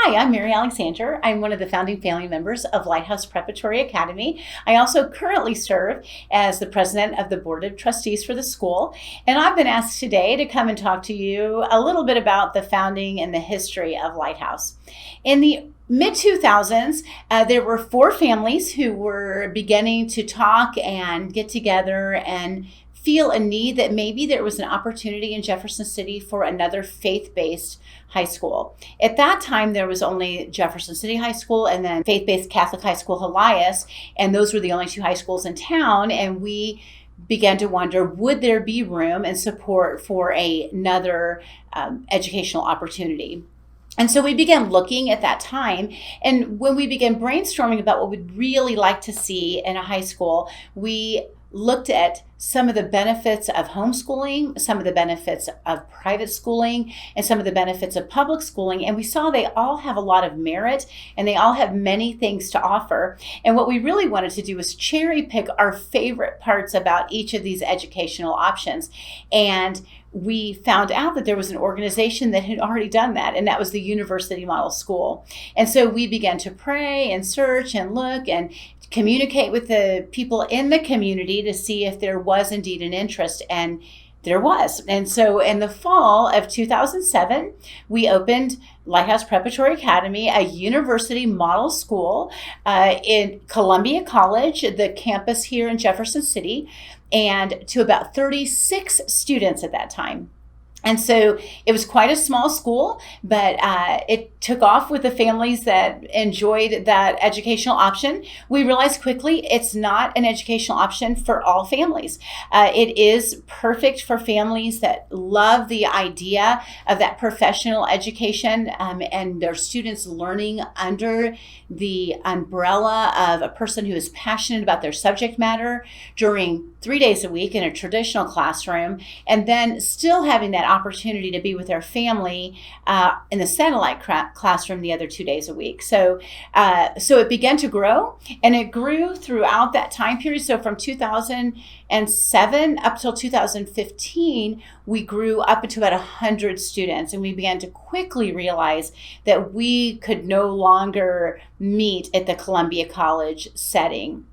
Hi, I'm Mary Alexander. I'm one of the founding family members of Lighthouse Preparatory Academy. I also currently serve as the president of the board of trustees for the school. And I've been asked today to come and talk to you a little bit about the founding and the history of Lighthouse. In the mid-2000s, there were four families who were beginning to talk and get together and feel a need that maybe there was an opportunity in Jefferson City for another faith-based high school. At that time, there was only Jefferson City High School and then faith-based Catholic High School Elias, and those were the only two high schools in town. And we began to wonder, would there be room and support for another educational opportunity? And so we began looking at that time. And when we began brainstorming about what we'd really like to see in a high school, we looked at some of the benefits of homeschooling, some of the benefits of private schooling, and some of the benefits of public schooling. And we saw they all have a lot of merit and they all have many things to offer. And what we really wanted to do was cherry pick our favorite parts about each of these educational options. And we found out that there was an organization that had already done that, and that was the University Model School. And so we began to pray and search and look and communicate with the people in the community to see if there was indeed an interest, and there was. And so in the fall of 2007, we opened Lighthouse Preparatory Academy, a university model school in Columbia College, the campus here in Jefferson City, and to about 36 students at that time. And so it was quite a small school, but it took off with the families that enjoyed that educational option. We realized quickly it's not an educational option for all families. It is perfect for families that love the idea of that professional education and their students learning under the umbrella of a person who is passionate about their subject matter during 3 days a week in a traditional classroom, and then still having that opportunity to be with their family in the satellite classroom the other 2 days a week. So it began to grow, and it grew throughout that time period. So from 2007 up till 2015, we grew up into about 100 students, and we began to quickly realize that we could no longer meet at the Columbia College setting.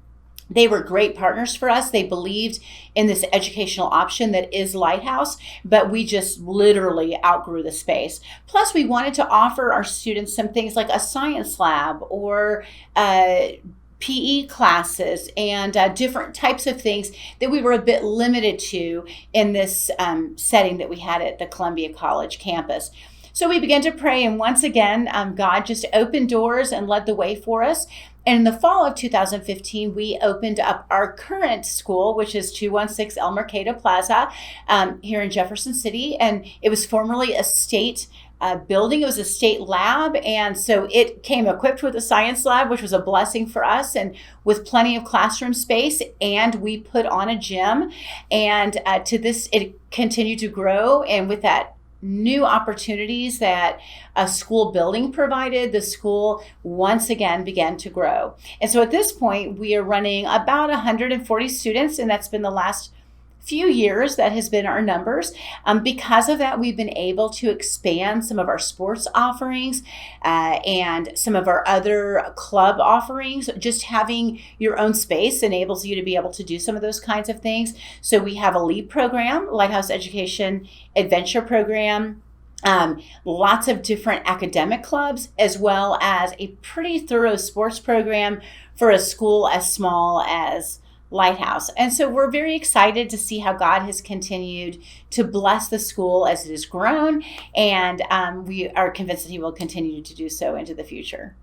They were great partners for us. They believed in this educational option that is Lighthouse, but we just literally outgrew the space. Plus, we wanted to offer our students some things like a science lab or PE classes and different types of things that we were a bit limited to in this setting that we had at the Columbia College campus. So we began to pray, and once again, God just opened doors and led the way for us. And in the fall of 2015, we opened up our current school, which is 216 El Mercado Plaza here in Jefferson City. And it was formerly a state building. It was a state lab. And so it came equipped with a science lab, which was a blessing for us, and with plenty of classroom space. And we put on a gym. And it continued to grow. And with that new opportunities that a school building provided, the school once again began to grow. And so at this point, we are running about 140 students, and that's been the last few years that has been our numbers. Because of that, we've been able to expand some of our sports offerings and some of our other club offerings. Just having your own space enables you to be able to do some of those kinds of things. So we have a LEAD program, Lighthouse Education Adventure Program, lots of different academic clubs, as well as a pretty thorough sports program for a school as small as Lighthouse. And so we're very excited to see how God has continued to bless the school as it has grown, and we are convinced that He will continue to do so into the future.